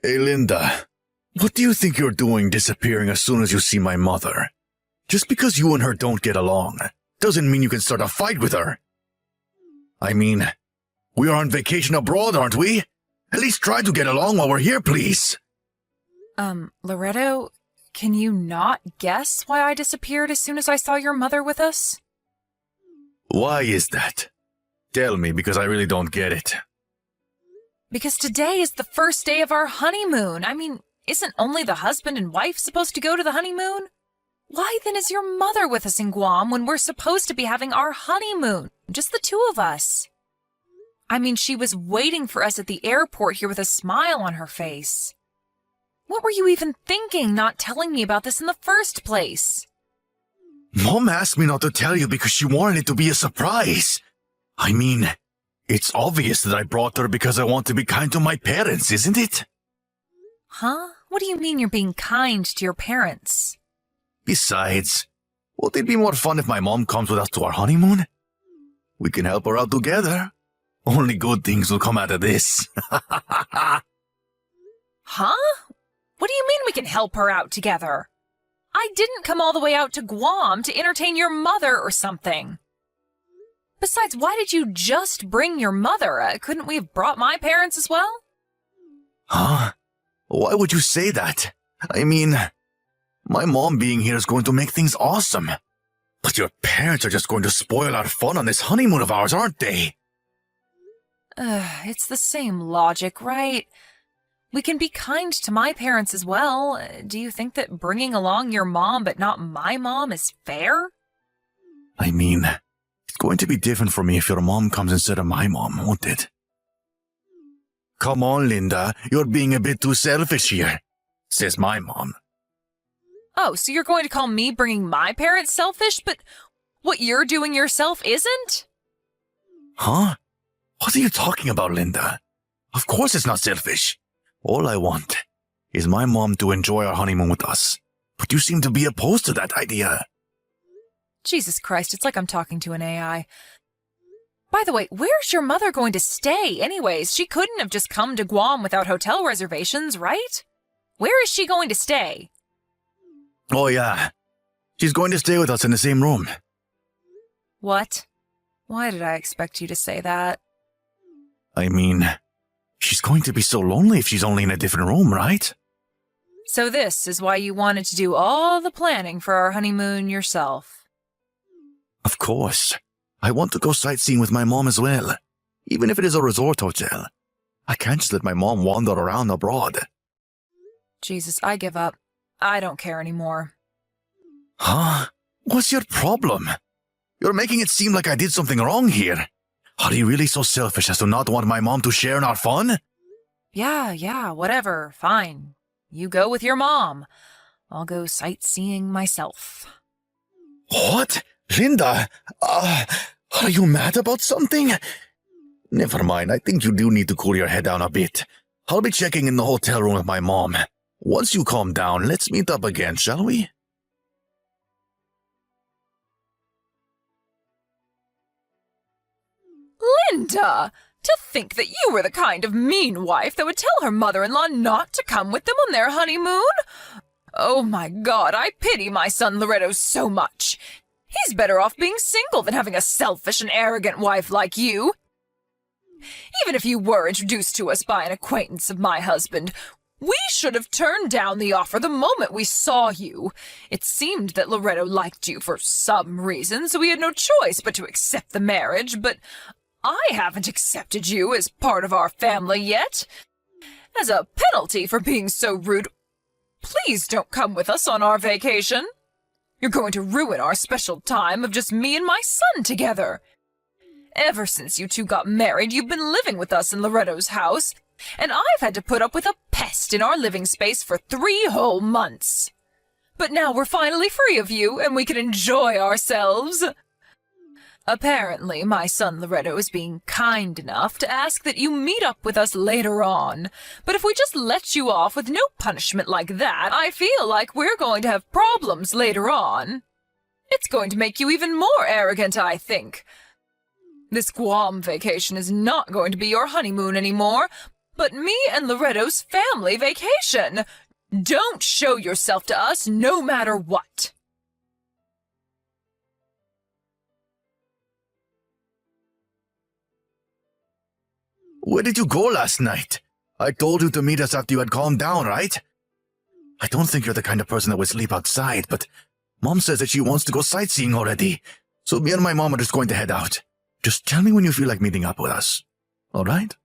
Hey, Linda. What do you think you're doing disappearing as soon as you see my mother? Just because you and her don't get along doesn't mean you can start a fight with her. I mean, we are on vacation abroad, aren't we? At least try to get along while we're here, please. Loretto, can you not guess why I disappeared as soon as I saw your mother with us? Why is that? Tell me, because I really don't get it. Because today is the first day of our honeymoon. I mean, isn't only the husband and wife supposed to go to the honeymoon? Why then is your mother with us in Guam when we're supposed to be having our honeymoon? Just the two of us. I mean, she was waiting for us at the airport here with a smile on her face. What were you even thinking, not telling me about this in the first place? Mom asked me not to tell you because she wanted it to be a surprise. I mean, it's obvious that I brought her because I want to be kind to my parents, isn't it? Huh? What do you mean you're being kind to your parents? Besides, won't it be more fun if my mom comes with us to our honeymoon? We can help her out together. Only good things will come out of this. Huh? What do you mean we can help her out together? I didn't come all the way out to Guam to entertain your mother or something. Besides, why did you just bring your mother? Couldn't we have brought my parents as well? Huh? Why would you say that? I mean, my mom being here is going to make things awesome. But your parents are just going to spoil our fun on this honeymoon of ours, aren't they? It's the same logic, right? We can be kind to my parents as well. Do you think that bringing along your mom but not my mom is fair? I mean, it's going to be different for me if your mom comes instead of my mom, won't it? Come on, Linda, you're being a bit too selfish here, says my mom. Oh, so you're going to call me bringing my parents selfish, but what you're doing yourself isn't? Huh? What are you talking about, Linda? Of course it's not selfish. All I want is my mom to enjoy our honeymoon with us. But you seem to be opposed to that idea. Jesus Christ, it's like I'm talking to an AI. By the way, where's your mother going to stay anyways? She couldn't have just come to Guam without hotel reservations, right? Where is she going to stay? Oh yeah, she's going to stay with us in the same room. What? Why did I expect you to say that? I mean, she's going to be so lonely if she's only in a different room, right? So this is why you wanted to do all the planning for our honeymoon yourself. Of course. I want to go sightseeing with my mom as well, even if it is a resort hotel. I can't just let my mom wander around abroad. Jesus, I give up. I don't care anymore. Huh? What's your problem? You're making it seem like I did something wrong here. Are you really so selfish as to not want my mom to share in our fun? Yeah, whatever. Fine. You go with your mom. I'll go sightseeing myself. What? Linda, are you mad about something? Never mind, I think you do need to cool your head down a bit. I'll be checking in the hotel room with my mom. Once you calm down, let's meet up again, shall we? Linda! To think that you were the kind of mean wife that would tell her mother-in-law not to come with them on their honeymoon? Oh my God, I pity my son Loretto so much. He's better off being single than having a selfish and arrogant wife like you. Even if you were introduced to us by an acquaintance of my husband, we should have turned down the offer the moment we saw you. It seemed that Loretto liked you for some reason, so we had no choice but to accept the marriage, but I haven't accepted you as part of our family yet. As a penalty for being so rude, please don't come with us on our vacation. You're going to ruin our special time of just me and my son together. Ever since you two got married, you've been living with us in Loretto's house, and I've had to put up with a pest in our living space for 3 whole months. But now we're finally free of you, and we can enjoy ourselves. Apparently, my son Loretto is being kind enough to ask that you meet up with us later on. But if we just let you off with no punishment like that, I feel like we're going to have problems later on. It's going to make you even more arrogant, I think. This Guam vacation is not going to be your honeymoon anymore, but me and Loretto's family vacation. Don't show yourself to us no matter what. Where did you go last night? I told you to meet us after you had calmed down, right? I don't think you're the kind of person that would sleep outside, but Mom says that she wants to go sightseeing already. So me and my mom are just going to head out. Just tell me when you feel like meeting up with us. All right?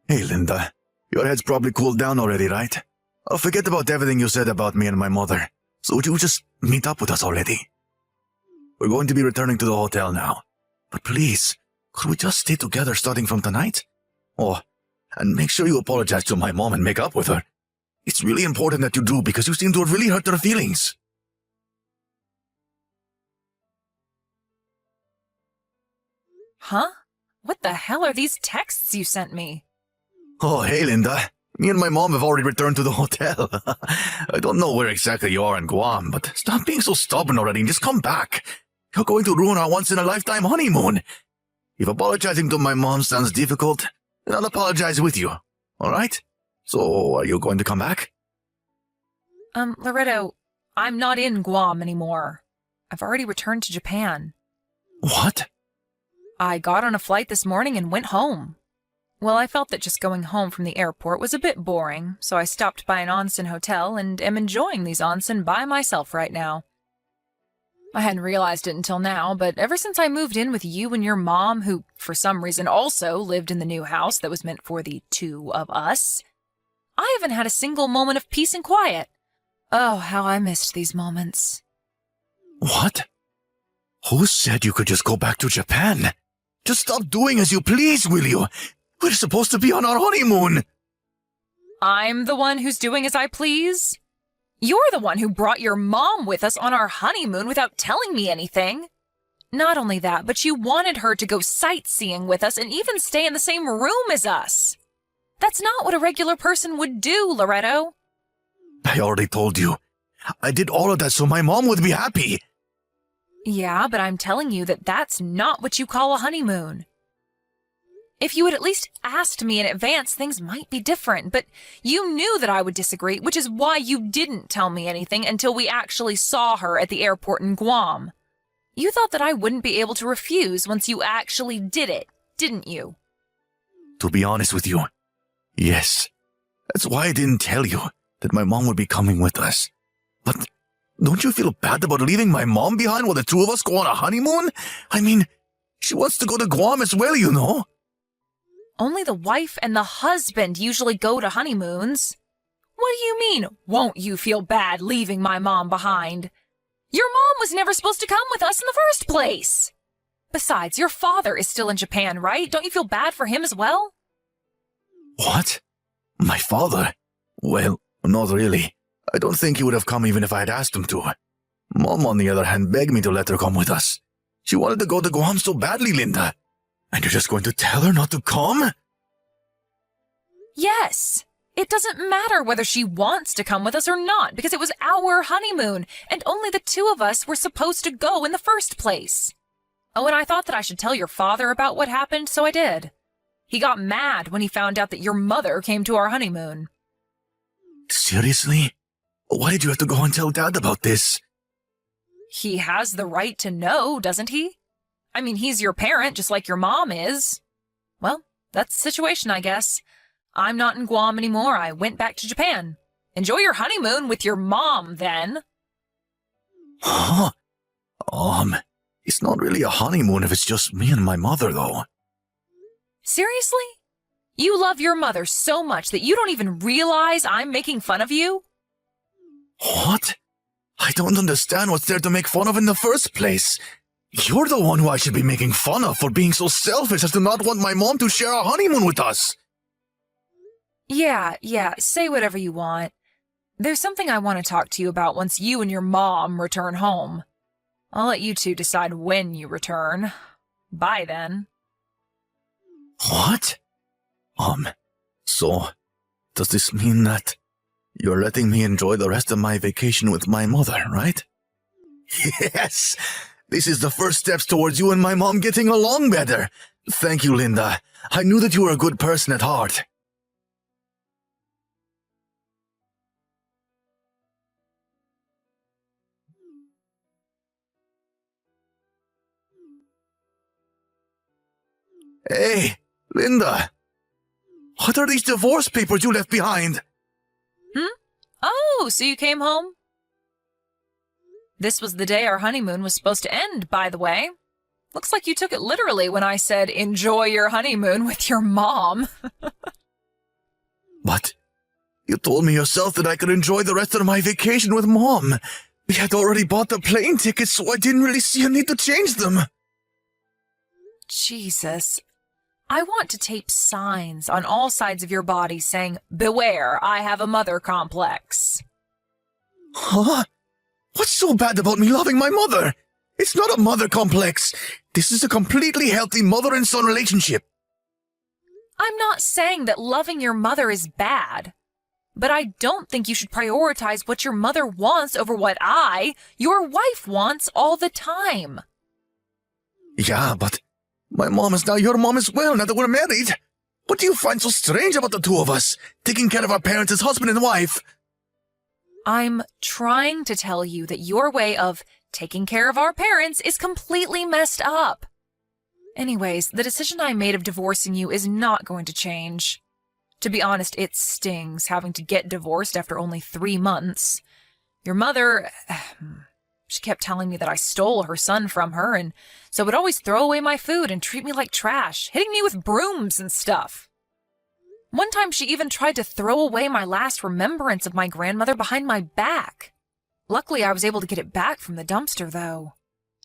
Hey, Linda. Your head's probably cooled down already, right? I'll forget about everything you said about me and my mother. So would you just meet up with us already? We're going to be returning to the hotel now. But please, could we just stay together starting from tonight? Oh, and make sure you apologize to my mom and make up with her. It's really important that you do because you seem to have really hurt her feelings. Huh? What the hell are these texts you sent me? Oh, hey, Linda. Me and my mom have already returned to the hotel. I don't know where exactly you are in Guam, but stop being so stubborn already and just come back. You're going to ruin our once-in-a-lifetime honeymoon. If apologizing to my mom sounds difficult, then I'll apologize with you. All right? So, are you going to come back? Loretto, I'm not in Guam anymore. I've already returned to Japan. What? I got on a flight this morning and went home. Well, I felt that just going home from the airport was a bit boring, so I stopped by an onsen hotel and am enjoying these onsen by myself right now. I hadn't realized it until now, but ever since I moved in with you and your mom, who for some reason also lived in the new house that was meant for the two of us, I haven't had a single moment of peace and quiet. Oh, how I missed these moments. What? Who said you could just go back to Japan? Just stop doing as you please, will you? We're supposed to be on our honeymoon. I'm the one who's doing as I please? You're the one who brought your mom with us on our honeymoon without telling me anything. Not only that, but you wanted her to go sightseeing with us and even stay in the same room as us. That's not what a regular person would do, Loretto. I already told you. I did all of that so my mom would be happy. Yeah, but I'm telling you that that's not what you call a honeymoon. If you had at least asked me in advance, things might be different, but you knew that I would disagree, which is why you didn't tell me anything until we actually saw her at the airport in Guam. You thought that I wouldn't be able to refuse once you actually did it, didn't you? To be honest with you, yes. That's why I didn't tell you that my mom would be coming with us. But don't you feel bad about leaving my mom behind while the two of us go on a honeymoon? I mean, she wants to go to Guam as well, you know. Only the wife and the husband usually go to honeymoons. What do you mean, won't you feel bad leaving my mom behind? Your mom was never supposed to come with us in the first place. Besides, your father is still in Japan, right? Don't you feel bad for him as well? What? My father? Well, not really. I don't think he would have come even if I had asked him to. Mom, on the other hand, begged me to let her come with us. She wanted to go to Guam so badly, Linda. And you're just going to tell her not to come? Yes. It doesn't matter whether she wants to come with us or not, because it was our honeymoon, and only the two of us were supposed to go in the first place. Oh, and I thought that I should tell your father about what happened, so I did. He got mad when he found out that your mother came to our honeymoon. Seriously? Why did you have to go and tell Dad about this? He has the right to know, doesn't he? I mean, he's your parent, just like your mom is. Well, that's the situation, I guess. I'm not in Guam anymore. I went back to Japan. Enjoy your honeymoon with your mom, then. Huh? It's not really a honeymoon if it's just me and my mother, though. Seriously? You love your mother so much that you don't even realize I'm making fun of you? What? I don't understand what's there to make fun of in the first place. You're the one who I should be making fun of for being so selfish as to not want my mom to share our honeymoon with us. Yeah, say whatever you want. There's something I want to talk to you about once you and your mom return home. I'll let you two decide when you return. Bye, then. What? So, does this mean that you're letting me enjoy the rest of my vacation with my mother, right? Yes! This is the first steps towards you and my mom getting along better. Thank you, Linda. I knew that you were a good person at heart. Hey, Linda. What are these divorce papers you left behind? Oh, so you came home? This was the day our honeymoon was supposed to end, by the way. Looks like you took it literally when I said, enjoy your honeymoon with your mom. But you told me yourself that I could enjoy the rest of my vacation with Mom. We had already bought the plane tickets, so I didn't really see a need to change them. Jesus. I want to tape signs on all sides of your body saying, beware, I have a mother complex. Huh? What's so bad about me loving my mother? It's not a mother complex. This is a completely healthy mother and son relationship. I'm not saying that loving your mother is bad, but I don't think you should prioritize what your mother wants over what your wife, wants all the time. Yeah, but my mom is now your mom as well, now that we're married. What do you find so strange about the two of us, taking care of our parents as husband and wife? I'm trying to tell you that your way of taking care of our parents is completely messed up. Anyways, the decision I made of divorcing you is not going to change. To be honest, it stings having to get divorced after only 3 months. Your mother, she kept telling me that I stole her son from her, and so would always throw away my food and treat me like trash, hitting me with brooms and stuff. One time she even tried to throw away my last remembrance of my grandmother behind my back. Luckily, I was able to get it back from the dumpster, though.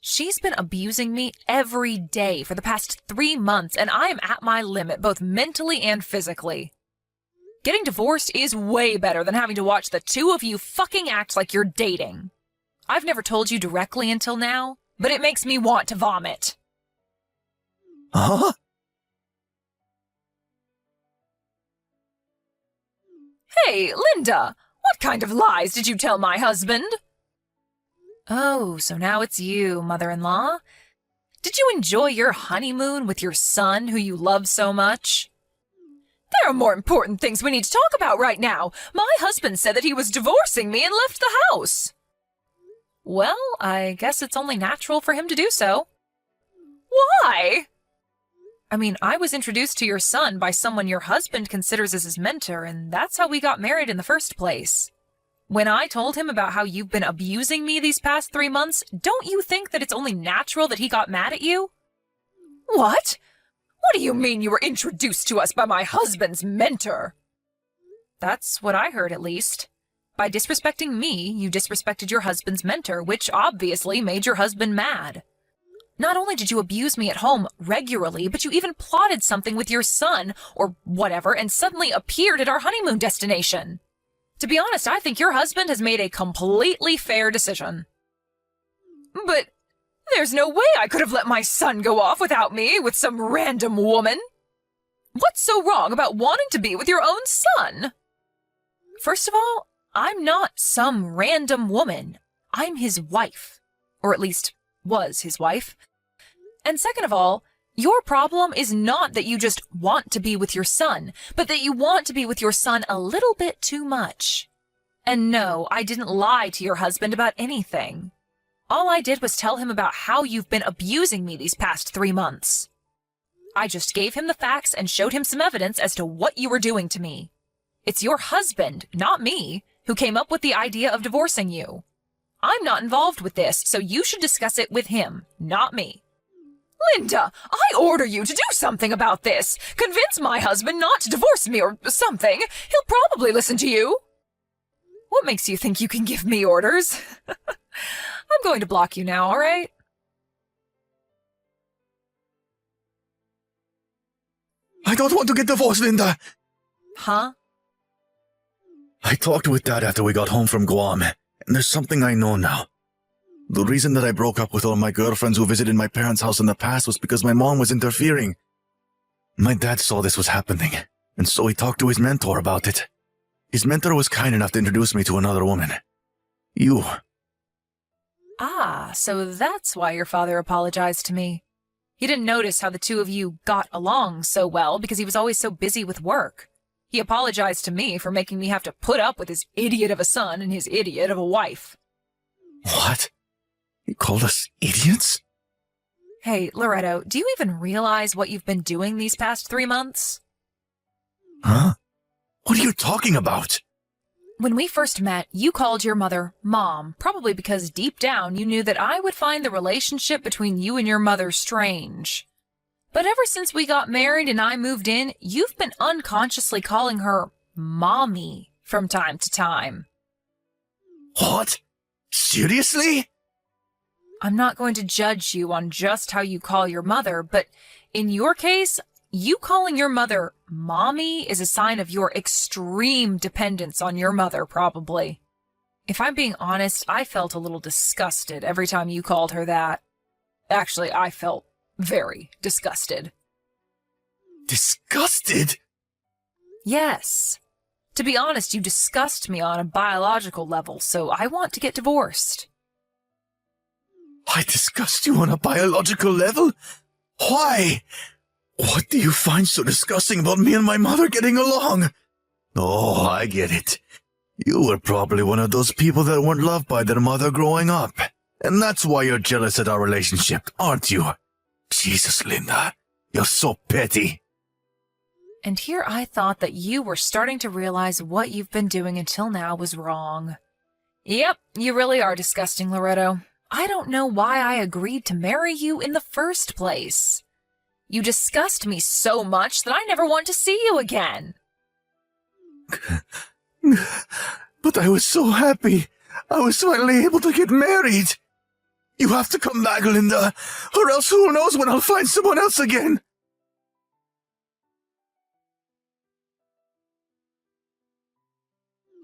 She's been abusing me every day for the past 3 months, and I am at my limit, both mentally and physically. Getting divorced is way better than having to watch the two of you fucking act like you're dating. I've never told you directly until now, but it makes me want to vomit. Huh? Hey, Linda, what kind of lies did you tell my husband? Oh, so now it's you, mother-in-law. Did you enjoy your honeymoon with your son, who you love so much? There are more important things we need to talk about right now. My husband said that he was divorcing me and left the house. Well, I guess it's only natural for him to do so. Why? I mean, I was introduced to your son by someone your husband considers as his mentor, and that's how we got married in the first place. When I told him about how you've been abusing me these past 3 months, don't you think that it's only natural that he got mad at you? What? What do you mean you were introduced to us by my husband's mentor? That's what I heard, at least. By disrespecting me, you disrespected your husband's mentor, which obviously made your husband mad. Not only did you abuse me at home regularly, but you even plotted something with your son, or whatever, and suddenly appeared at our honeymoon destination. To be honest, I think your husband has made a completely fair decision. But there's no way I could have let my son go off without me with some random woman. What's so wrong about wanting to be with your own son? First of all, I'm not some random woman. I'm his wife. Or at least, was his wife. And second of all, your problem is not that you just want to be with your son, but that you want to be with your son a little bit too much. And no, I didn't lie to your husband about anything. All I did was tell him about how you've been abusing me these past 3 months. I just gave him the facts and showed him some evidence as to what you were doing to me. It's your husband, not me, who came up with the idea of divorcing you. I'm not involved with this, so you should discuss it with him, not me. Linda, I order you to do something about this. Convince my husband not to divorce me or something. He'll probably listen to you. What makes you think you can give me orders? I'm going to block you now, all right? I don't want to get divorced, Linda. Huh? I talked with Dad after we got home from Guam, and there's something I know now. The reason that I broke up with all my girlfriends who visited my parents' house in the past was because my mom was interfering. My dad saw this was happening, and so he talked to his mentor about it. His mentor was kind enough to introduce me to another woman. You. Ah, so that's why your father apologized to me. He didn't notice how the two of you got along so well because he was always so busy with work. He apologized to me for making me have to put up with his idiot of a son and his idiot of a wife. What? He called us idiots? Hey, Loretto, do you even realize what you've been doing these past 3 months? Huh? What are you talking about? When we first met, you called your mother Mom, probably because deep down you knew that I would find the relationship between you and your mother strange. But ever since we got married and I moved in, you've been unconsciously calling her Mommy from time to time. What? Seriously? I'm not going to judge you on just how you call your mother, but in your case, you calling your mother Mommy is a sign of your extreme dependence on your mother, probably. If I'm being honest, I felt a little disgusted every time you called her that. Actually, I felt very disgusted. Disgusted? Yes. To be honest, you disgust me on a biological level, so I want to get divorced. I disgust you on a biological level? Why? What do you find so disgusting about me and my mother getting along? Oh, I get it. You were probably one of those people that weren't loved by their mother growing up. And that's why you're jealous at our relationship, aren't you? Jesus, Linda, you're so petty. And here I thought that you were starting to realize what you've been doing until now was wrong. Yep, you really are disgusting, Loretto. I don't know why I agreed to marry you in the first place. You disgust me so much that I never want to see you again. But I was so happy. I was finally able to get married. You have to come back, Linda, or else who knows when I'll find someone else again.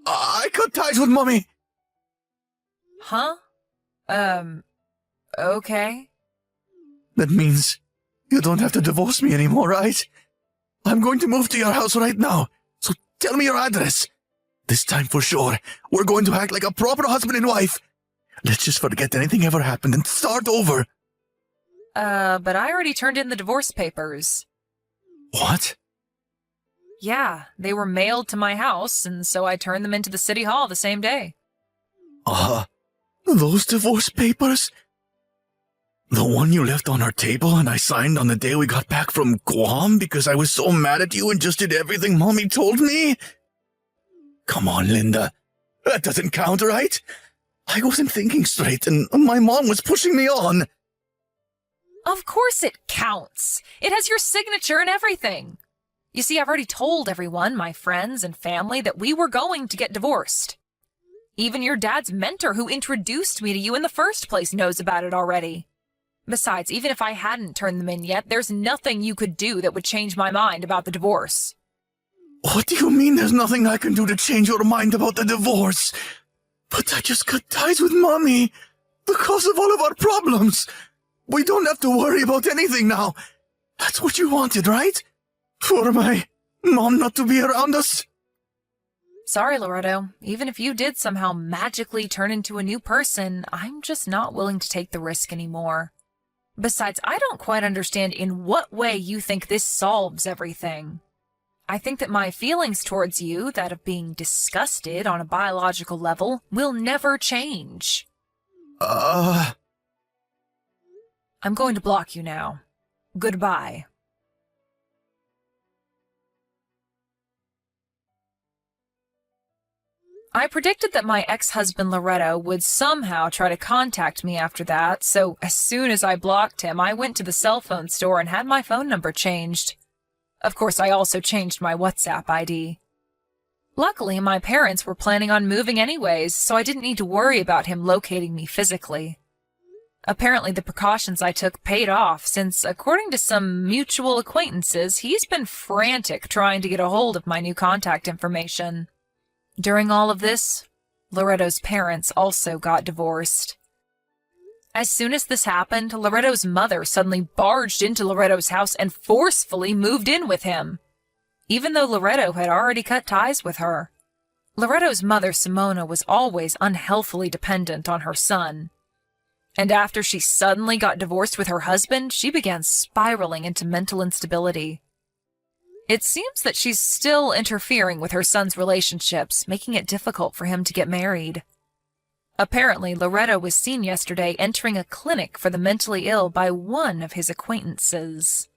I cut ties with Mommy. Huh? Okay. That means you don't have to divorce me anymore, right? I'm going to move to your house right now, so tell me your address. This time for sure, we're going to act like a proper husband and wife. Let's just forget anything ever happened and start over. But I already turned in the divorce papers. What? Yeah, they were mailed to my house, and so I turned them into the city hall the same day. Those divorce papers? The one you left on our table and I signed on the day we got back from Guam because I was so mad at you and just did everything Mommy told me? Come on, Linda. That doesn't count, right? I wasn't thinking straight and my mom was pushing me on. Of course it counts. It has your signature and everything. You see, I've already told everyone, my friends and family, that we were going to get divorced. Even your dad's mentor who introduced me to you in the first place knows about it already. Besides, even if I hadn't turned them in yet, there's nothing you could do that would change my mind about the divorce. What do you mean there's nothing I can do to change your mind about the divorce? But I just cut ties with Mommy. The cause of all of our problems. We don't have to worry about anything now. That's what you wanted, right? For my mom not to be around us? Sorry, Loretto. Even if you did somehow magically turn into a new person, I'm just not willing to take the risk anymore. Besides, I don't quite understand in what way you think this solves everything. I think that my feelings towards you, that of being disgusted on a biological level, will never change. I'm going to block you now. Goodbye. I predicted that my ex-husband Loretto would somehow try to contact me after that, so as soon as I blocked him, I went to the cell phone store and had my phone number changed. Of course, I also changed my WhatsApp ID. Luckily, my parents were planning on moving anyways, so I didn't need to worry about him locating me physically. Apparently, the precautions I took paid off, since, according to some mutual acquaintances, he's been frantic trying to get a hold of my new contact information. During all of this, Loretto's parents also got divorced. As soon as this happened, Loretto's mother suddenly barged into Loretto's house and forcefully moved in with him, even though Loretto had already cut ties with her. Loretto's mother, Simona, was always unhealthily dependent on her son. And after she suddenly got divorced with her husband, she began spiraling into mental instability. It seems that she's still interfering with her son's relationships, making it difficult for him to get married. Apparently, Loretto was seen yesterday entering a clinic for the mentally ill by one of his acquaintances.